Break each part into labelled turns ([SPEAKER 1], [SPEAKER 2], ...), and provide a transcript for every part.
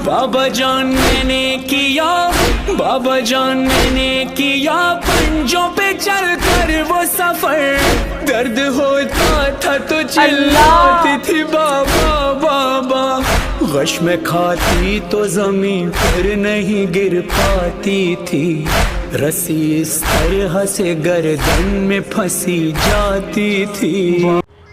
[SPEAKER 1] बाबा जान मैंने किया, बाबा जान मैंने किया पंजों पे चल कर वो सफर। दर्द होता था तो चिल्लाती थी बाबा बाबा, गश में खाती तो जमीन पर नहीं गिर पाती थी, रस्सी इस तरह से गर्दन में फंसी जाती थी।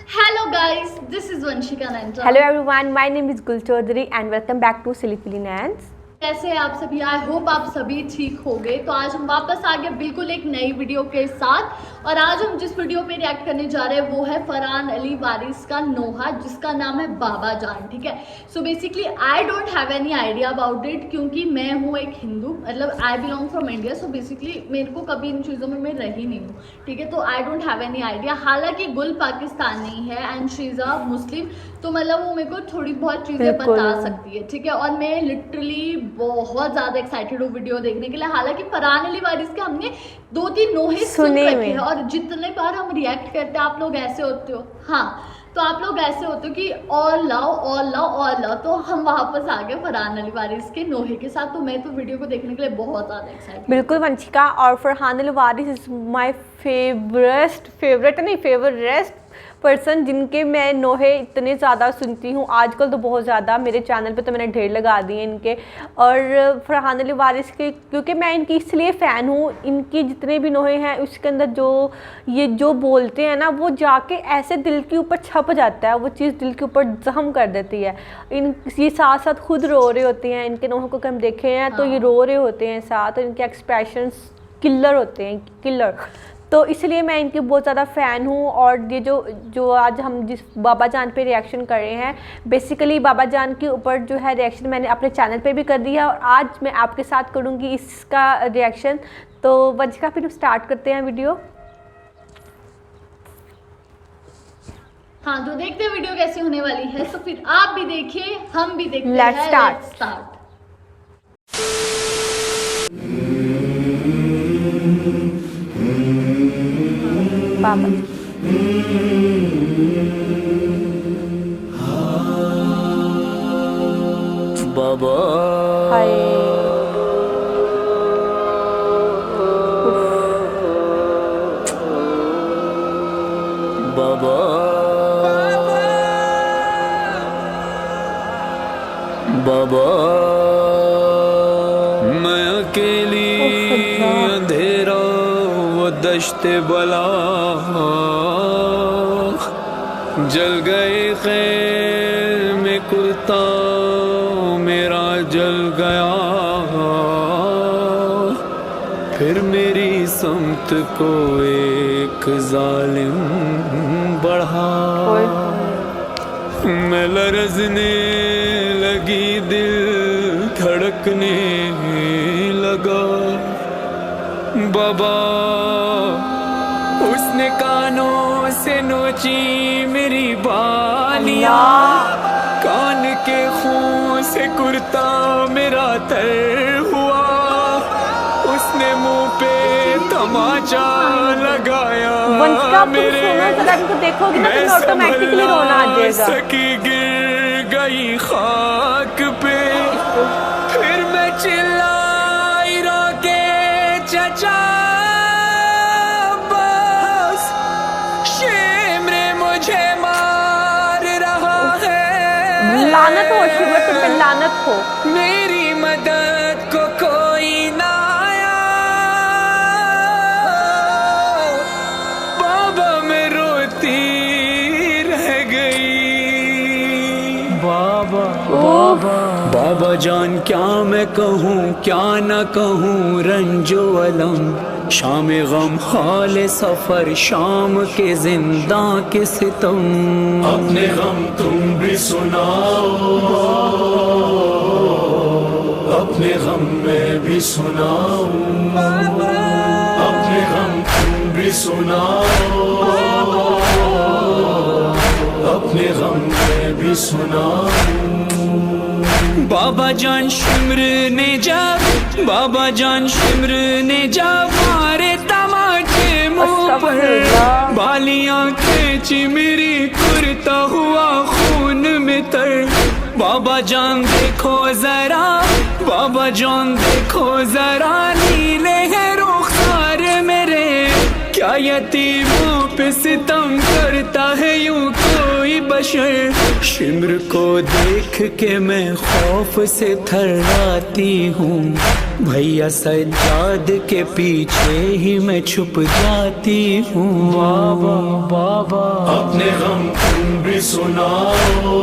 [SPEAKER 2] Hello guys, this is Vanshika Nanta.
[SPEAKER 3] Hello everyone, my name is Gul Chaudhary and welcome back to Silly Pilly Nance.
[SPEAKER 2] कैसे हैं आप सभी? आई होप आप सभी ठीक हो गए। तो आज हम वापस आ गए बिल्कुल एक नई वीडियो के साथ, और आज हम जिस वीडियो पे रिएक्ट करने जा रहे हैं वो है फरहान अली वारिस का नोहा, जिसका नाम है बाबा जान। ठीक है, so basically I don't have any idea about it, क्योंकि मैं हूँ एक हिंदू, मतलब I belong from India, so basically मेरे को कभी इन चीज़ों में मैं रही नहीं हूँ। ठीक है, तो I don't have any idea. हालांकि गुल पाकिस्तानी है एंड शी इज़ अ मुस्लिम, तो मतलब वो मेरे को थोड़ी बहुत चीज़ें बता सकती है। ठीक है, और मैं लिटरली बहुत ज़्यादा एक्साइटेड हूँ वीडियो देखने के लिए। हालांकि फरहान अली वारिस के हमने 2-3 नोहे सुन रखे हैं, और जितने बार हम रिएक्ट करते हैं आप लोग ऐसे होते हो, हाँ तो आप लोग ऐसे होते हो कि और लाओ और लाओ और लाओ। तो हम वापस आ गए फरहान अली वारिस के नोहे के साथ, तो मैं तो वीडियो को देखने के लिए बहुत ज़्यादा एक्साइटेड।
[SPEAKER 3] बिल्कुल वंशिका, और फरहान अली वारिस इज़ माय फेवरेट पर्सन, जिनके मैं नोहे इतने ज़्यादा सुनती हूँ आजकल, तो बहुत ज़्यादा मेरे चैनल पे तो मैंने ढेर लगा दिए इनके। और फरहान अली वारिस के, क्योंकि मैं इनकी इसलिए फ़ैन हूँ, इनकी जितने भी नोहे हैं उसके अंदर जो बोलते हैं ना, वो जाके ऐसे दिल के ऊपर छप जाता है, वो चीज़ दिल के ऊपर जख्म कर देती है। ये साथ साथ खुद रो रहे होते हैं, इनके नोहे को हम देखे हैं तो ये रो रहे होते हैं साथ, और इनके एक्सप्रेशंस किलर होते हैं, किलर। तो इसलिए मैं इनकी बहुत ज़्यादा फ़ैन हूँ। और ये जो आज हम जिस बाबा जान पे रिएक्शन कर रहे हैं, बेसिकली बाबा जान के ऊपर जो है रिएक्शन मैंने अपने चैनल पे भी कर दिया, और आज मैं आपके साथ करूँगी इसका रिएक्शन। तो वंशिका, फिर स्टार्ट करते हैं वीडियो।
[SPEAKER 2] हाँ, तो देखते हैं वीडियो कैसी होने वाली है। तो फिर आप भी देखिए, हम भी देखते हैं।
[SPEAKER 3] Let's start. बाबा
[SPEAKER 1] बाबा
[SPEAKER 3] हाय,
[SPEAKER 1] बाबा बाबा, मैं अकेली अंधेरा वो दश्ते बला, जल गए खैर में कुर्ता मेरा जल गया, फिर मेरी समत को एक जालिम बढ़ा, मैं लरज़ने लगी, दिल धड़कने लगा। बाबा उसने कानों से नोची मेरी बालियां, कान के खून से कुर्ता मेरा तर हुआ, उसने मुंह पे तमाचा लगाया मेरे,
[SPEAKER 3] देखोगे ना तो ऑटोमेटिकली रोना आ जाएगा।
[SPEAKER 1] सकी गिर गई खाक पे, फिर मैं चिल्लाई रोके चचा बस, शिमरे मुझे मार रहा है,
[SPEAKER 3] लानत हो शिवर, तुम पे लानत हो,
[SPEAKER 1] मेरी मदद को कोई ना आया, बाबा मैं रोती रह गई। बाबा बाबा बाबा जान, क्या मैं कहूँ क्या न कहूँ, रंजो अलम शाम गम हाल सफर, शाम के जिंदा के सितम, अपने गम तुम भी सुनाओ, अपने गम मैं भी सुनाऊं, अपने गम तुम भी सुनाओ, अपने गम मैं भी सुनाऊं। बाबा जान शिमर ने जा, बाबा जान शिमर ने जा, मारे तमाचे मुँह पर, बालियां खींची मेरी, कुर्ता हुआ खून में तर, बाबा जान देखो जरा, बाबा जान देखो जरा, नीले हैं रुखसार मेरे, क्या यतीमों पे सितम करता है यूं कोई बशर। शिम्र को देख के मैं खौफ से थर्राती हूँ, भैया सज्जाद के पीछे ही मैं छुप जाती हूँ। बाबा बाबा
[SPEAKER 4] अपने गम तुम भी सुनाओ,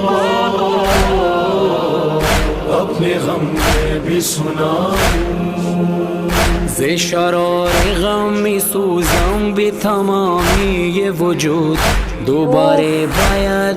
[SPEAKER 4] अपने गम मैं भी सुनाऊं।
[SPEAKER 1] ज़े शरार गम सूज़म भी तमामी ये वजूद, दोबारे बायत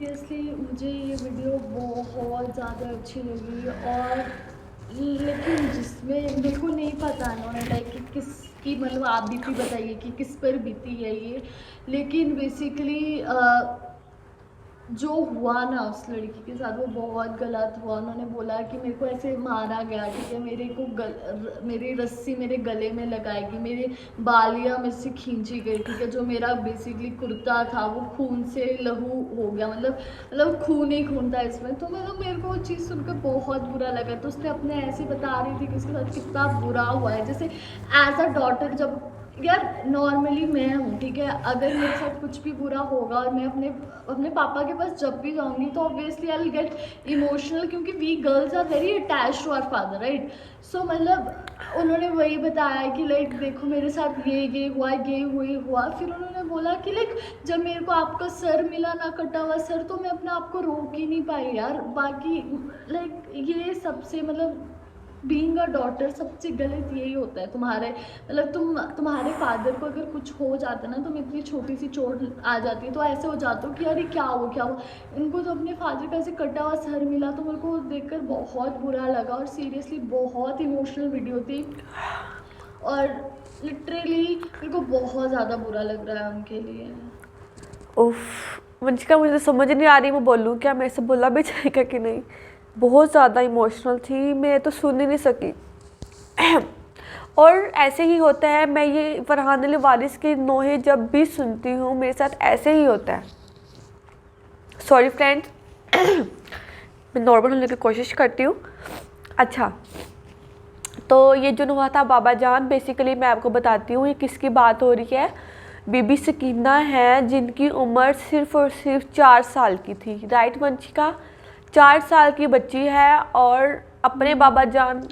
[SPEAKER 2] सीरियसली मुझे ये वीडियो बहुत ज़्यादा अच्छी लगी और लेकिन जिसमें मेरे को नहीं पता ना लाइक किसकी मतलब आप बीती बताइए कि किस पर बीती है ये लेकिन बेसिकली जो हुआ ना उस लड़की के साथ वो बहुत गलत हुआ। उन्होंने बोला कि मेरे को ऐसे मारा गया, ठीक है, मेरे को मेरी रस्सी मेरे गले में लगाएगी, मेरे बालियाँ मेरे से खींची गई, ठीक है, जो मेरा बेसिकली कुर्ता था वो खून से लहू हो गया, मतलब खून ही खून था इसमें। तो मतलब मेरे को वो चीज़ सुनकर बहुत बुरा लगा। तो उसने अपने ऐसे बता रही थी कि उसके साथ कितना बुरा हुआ है। जैसे एज अ डॉटर, जब यार नॉर्मली मैं हूँ, ठीक है, अगर मेरे साथ कुछ भी बुरा होगा और मैं अपने पापा के पास जब भी जाऊँगी तो obviously I will get emotional, क्योंकि we girls are very attached to our father, right. So मतलब उन्होंने वही बताया कि लाइक देखो मेरे साथ ये हुआ, ये हुआ। फिर उन्होंने बोला कि लाइक जब मेरे को आपका सर मिला ना, कटा हुआ सर, तो मैं अपने आप को रोक ही नहीं पाई यार। बाकी लाइक ये सबसे मतलब बीइंग अ डॉटर सबसे गलत यही होता है। तुम्हारे मतलब तुम्हारे फादर को अगर कुछ हो जाता है ना, तुम इतनी छोटी सी चोट आ जाती है तो ऐसे हो जाते हो कि अरे क्या हो। इनको तो अपने फादर का ऐसे कटा हुआ सर मिला तो मेरे को देखकर बहुत बुरा लगा, और सीरियसली बहुत इमोशनल वीडियो थी, और लिटरली मेरे को बहुत ज़्यादा बुरा लग रहा है उनके लिए।
[SPEAKER 3] उफ वंशिका, मुझे समझ नहीं आ रही मैं बोलूँ क्या, मेरे से बोला भी जाएगा कि नहीं। बहुत ज़्यादा इमोशनल थी, मैं तो सुन ही नहीं सकी। और ऐसे ही होता है, मैं ये फरहान अली वारिस के नोहे जब भी सुनती हूँ मेरे साथ ऐसे ही होता है। सॉरी फ्रेंड्स, मैं नॉर्मल होने की कोशिश करती हूँ। अच्छा, तो ये जो नोहा था बाबा जान, बेसिकली मैं आपको बताती हूँ ये किसकी बात हो रही है। बीबी सकीना है जिनकी उम्र सिर्फ़ और सिर्फ 4 साल की थी, राइट वंशिका? 4 साल की बच्ची है और अपने बाबा जान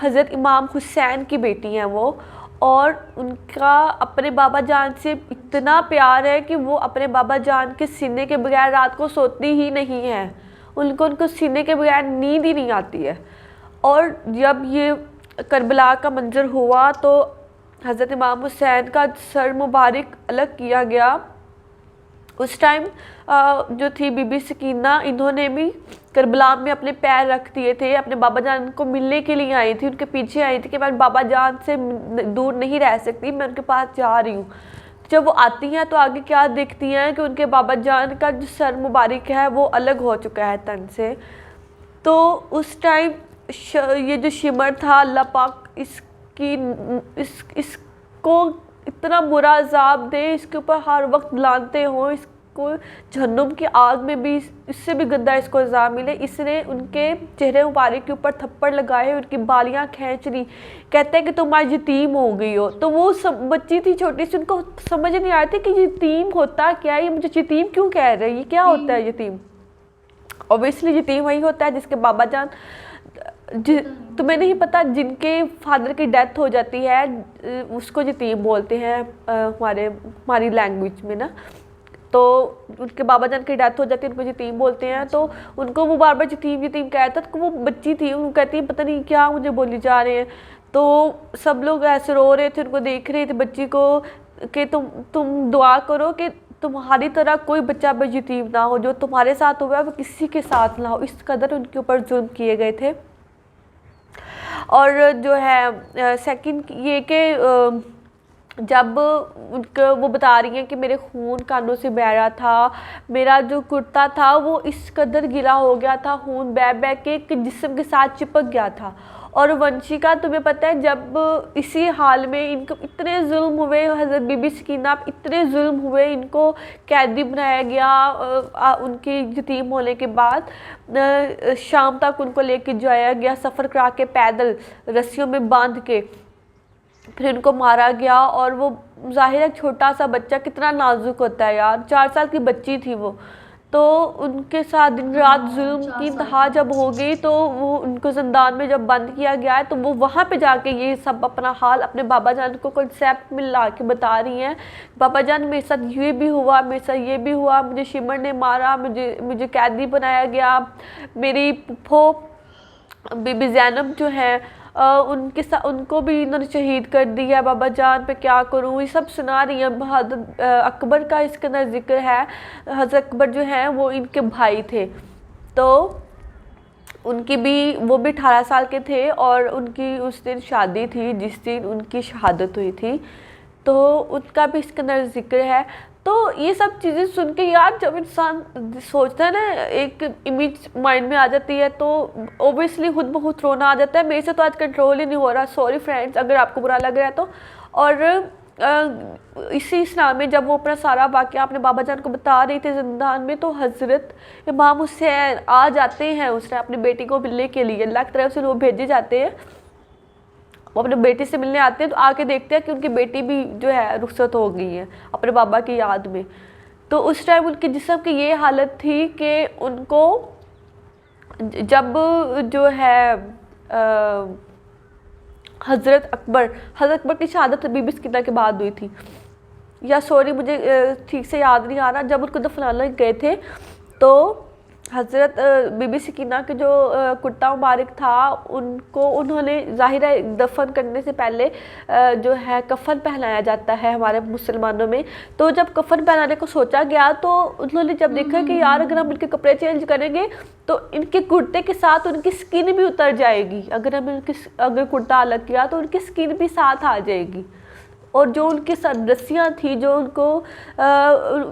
[SPEAKER 3] हज़रत इमाम हुसैन की बेटी हैं वो, और उनका अपने बाबा जान से इतना प्यार है कि वो अपने बाबा जान के सीने के बगैर रात को सोती ही नहीं है। उनको सीने के बगैर नींद ही नहीं आती है। और जब ये करबला का मंजर हुआ तो हज़रत इमाम हुसैन का सर मुबारक अलग किया गया। उस टाइम जो थी बीबी सकीना, इन्होंने भी करबला में अपने पैर रख दिए थे, अपने बाबा जान को मिलने के लिए आई थी, उनके पीछे आई थी कि मैं बाबा जान से दूर नहीं रह सकती, मैं उनके पास जा रही हूँ। जब वो आती हैं तो आगे क्या देखती हैं कि उनके बाबा जान का जो सर मुबारक है वो अलग हो चुका है तन से। तो उस टाइम ये जो शिमर था, अल्लाह पाक इसको इतना बुरा अजाब दे, इसके ऊपर हर वक्त लानते हो, इसको जहन्नुम की आग में भी इससे भी गंदा इसको अजाब मिले। इसने उनके चेहरे मुबारक के ऊपर थप्पड़ लगाए, उनकी बालियां खींच ली, कहते हैं कि तुम आज यतीम हो गई हो। तो वो सब बच्ची थी छोटी सी, उनको समझ नहीं आ रही थी कि यतीम होता क्या है, ये मुझे यतीम क्यों कह रहे हैं, ये क्या होता है यतीम। ऑब्वियसली यतीम वही होता है जिसके बाबा जान, तुम्हें नहीं पता, जिनके फादर की डेथ हो जाती है उसको यतीम बोलते हैं हमारी लैंग्वेज में ना। तो उनके बाबा जान की डेथ हो जाती है, उनको यतीम बोलते हैं। तो उनको वो बार बार यतीम यतीम कहता, तो वो बच्ची थी, उनको कहती है पता नहीं क्या मुझे बोली जा रहे हैं। तो सब लोग ऐसे रो रहे थे, उनको देख रहे थे बच्ची को कि तुम दुआ करो कि तुम्हारी तरह कोई बच्चा भी यतीम ना हो, जो तुम्हारे साथ हुआ है वो किसी के साथ ना हो। इस कदर उनके ऊपर जुल्म किए गए थे। और जो है सेकंड ये कि जब उनको वो बता रही हैं कि मेरे खून कानों से बह रहा था, मेरा जो कुर्ता था वो इस कदर गीला हो गया था खून बह बह के जिस्म के साथ चिपक गया था। और वंशिका, तुम्हें पता है जब इसी हाल में इनको इतने जुल्म हुए, हज़रत बीबी सकीना इतने जुल्म हुए, इनको कैदी बनाया गया उनके यतीम होने के बाद। शाम तक उनको लेके जाया गया, सफ़र करा के पैदल रस्सियों में बांध के, फिर उनको मारा गया। और वो ज़ाहिर है छोटा सा बच्चा कितना नाजुक होता है यार, 4 साल की बच्ची थी वो। तो उनके साथ दिन रात जुल्म की इंतहा जब हो गई तो वो उनको ज़िंदान में जब बंद किया गया है, तो वो वहाँ पे जाके ये सब अपना हाल अपने बाबा जान को कॉन्सेप्ट में ला के बता रही हैं। बाबा जान मेरे साथ ये भी हुआ, मेरे साथ ये भी हुआ, मुझे शिमर ने मारा, मुझे कैदी बनाया गया, मेरी फूफो बीबी ज़ैनब जो हैं उनको भी इन्होंने शहीद कर दिया है, बाबा जान पे क्या करूँ, ये सब सुना रही हैं। बहादुर अकबर का इसके अंदर जिक्र है। हज़रत अकबर जो हैं वो इनके भाई थे, तो उनकी भी वो भी 18 साल के थे और उनकी उस दिन शादी थी जिस दिन उनकी शहादत हुई थी, तो उनका भी इसके अंदर जिक्र है। तो ये सब चीज़ें सुन के यार जब इंसान सोचता है ना, एक इमेज माइंड में आ जाती है, तो ओबियसली खुद ब खुद रोना आ जाता है। मेरे से तो आज कंट्रोल ही नहीं हो रहा। सॉरी फ्रेंड्स अगर आपको बुरा लग रहा है तो। और इसी इस्लाम में जब वो अपना सारा वाक़या अपने बाबा जान को बता रही थी ज़िंदान में, तो हज़रत इमाम हुसैन आ जाते हैं उसने अपनी बेटी को मिलने के लिए। अल्लाह की तरफ से वो भेजे जाते हैं, वो अपने बेटी से मिलने आते हैं। तो आके देखते हैं कि उनकी बेटी भी जो है रुखसत हो गई है अपने बाबा की याद में। तो उस टाइम उनके जिस्म की ये हालत थी कि उनको जब जो है हज़रत अकबर की शहादत बीबी सकीना के बाद हुई थी, या सॉरी मुझे ठीक से याद नहीं आ रहा, जब उनको दफनाने गए थे तो हज़रत बीबी सकीना के जो कुर्ता मुबारक था उनको उन्होंने ज़ाहिर है दफन करने से पहले जो है कफ़न पहनाया जाता है हमारे मुसलमानों में। तो जब कफ़न पहनाने को सोचा गया तो उन्होंने जब देखा कि यार अगर हम इनके कपड़े चेंज करेंगे तो इनके कुर्ते के साथ उनकी स्किन भी उतर जाएगी, अगर कुर्ता अलग किया तो उनकी स्किन भी साथ आ जाएगी। और जो उनकी रस्सियाँ थी जो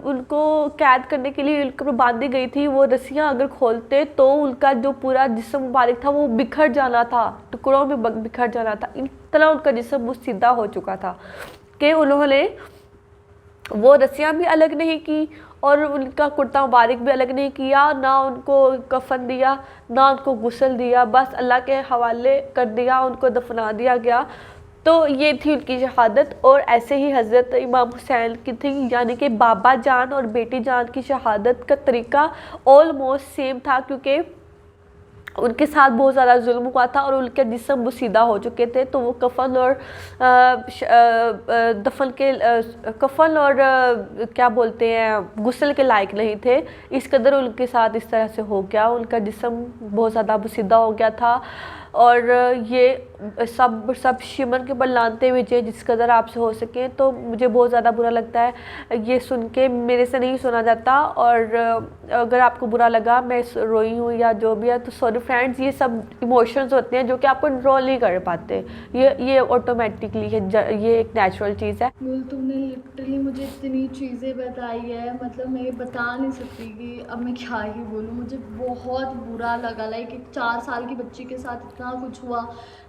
[SPEAKER 3] उनको कैद करने के लिए उनके ऊपर बांधी गई थी, वो रस्सियाँ अगर खोलते तो उनका जो पूरा जिस्म मुबारक था वो बिखर जाना था, टुकड़ों में बिखर जाना था। इतना उनका जिस्म सीधा हो चुका था कि उन्होंने वो रस्सियाँ भी अलग नहीं की और उनका कुर्ता मुबारक भी अलग नहीं किया, ना उनको कफन दिया ना उनको गुस्ल दिया, बस अल्लाह के हवाले कर दिया, उनको दफना दिया गया। तो ये थी उनकी शहादत। और ऐसे ही हज़रत इमाम हुसैन की थी, यानी कि बाबा जान और बेटी जान की शहादत का तरीका ऑलमोस्ट सेम था, क्योंकि उनके साथ बहुत ज़्यादा जुल्म हुआ था और उनके जिस्म मुसीदा हो चुके थे। तो वो कफन और क्या बोलते हैं गुस्ल के लायक नहीं थे। इस कदर उनके साथ इस तरह से हो गया, उनका जिस्म बहुत ज़्यादा मुसीदा हो गया था। और ये सब शिमर के बल लानते हुए जिस कदर आपसे हो सके। तो मुझे बहुत ज़्यादा बुरा लगता है ये सुन के, मेरे से नहीं सुना जाता। और अगर आपको बुरा लगा, मैं रोई हूँ या जो भी है, तो सॉरी फ्रेंड्स। ये सब इमोशंस होते हैं जो कि आप कंट्रोल नहीं कर पाते, ये ऑटोमेटिकली है, ये एक नेचुरल चीज़ है।
[SPEAKER 2] तुमने लिटरली मुझे इतनी चीज़ें बताई है, मतलब मैं ये बता नहीं सकती कि अब मैं क्या ही बोलूँ। मुझे बहुत बुरा लगा, लाइक एक 4 साल की बच्ची के साथ इतना कुछ हुआ।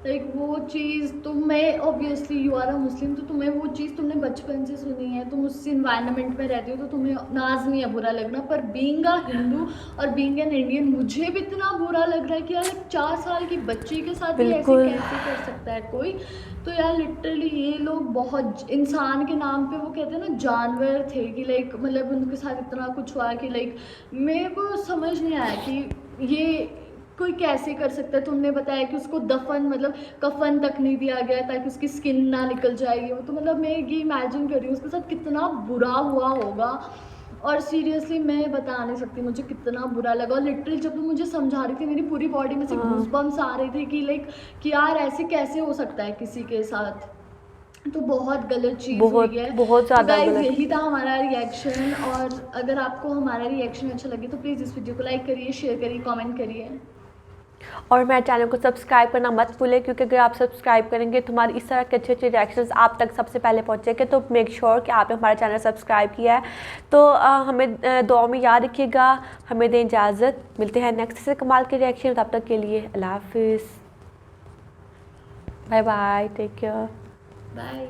[SPEAKER 2] लाइक वो चीज़ तुम्हें ऑब्वियसली यू आर अ मुस्लिम, तो तुम्हें वो चीज़ तुमने बचपन से सुनी है, तुम उस इन्वायरमेंट में रहती हो, तो तुम्हें लाज़मी है बुरा लगना। पर बीइंग अ हिंदू और बीइंग एन इंडियन मुझे भी इतना बुरा लग रहा है कि यार 4 साल की बच्ची के साथ भी ऐसे कैसे कर सकता है कोई। तो यार लिटरली ये लोग बहुत इंसान के नाम पे वो कहते हैं ना जानवर थे, कि लाइक मतलब उनके साथ इतना कुछ हुआ कि लाइक मेरे को समझ नहीं आया कि ये कोई कैसे कर सकता है। तुमने बताया कि उसको दफन मतलब कफन तक नहीं दिया गया ताकि उसकी स्किन ना निकल जाएगी, वो तो मतलब मैं ये इमेजिन कर रही हूँ उसके साथ कितना बुरा हुआ होगा। और सीरियसली मैं बता नहीं सकती मुझे कितना बुरा लगा। और लिटरली जब तुम मुझे समझा रही थी मेरी पूरी बॉडी में से गूज़बम्स आ रहे थे कि लाइक कि यार ऐसे कैसे हो सकता है किसी के साथ। तो बहुत गलत चीज़ हुई है, बहुत ज़्यादा गलत। यही था हमारा रिएक्शन। और अगर आपको हमारा रिएक्शन अच्छा लगे तो प्लीज़ इस वीडियो को लाइक करिए, शेयर करिए, कमेंट करिए
[SPEAKER 3] और मेरे चैनल को सब्सक्राइब करना मत भूलें, क्योंकि अगर आप सब्सक्राइब करेंगे तो हमारी इस तरह के अच्छे अच्छे रिएक्शंस आप तक सबसे पहले पहुंचेंगे। तो मेक श्योर कि आपने हमारा चैनल सब्सक्राइब किया है। तो हमें दुआ में याद रखिएगा। हमें दें इजाज़त, मिलते हैं नेक्स्ट से कमाल के रिएक्शन। तब तक के लिए अल्लाह हाफिज़, bye bye, take care,
[SPEAKER 2] bye.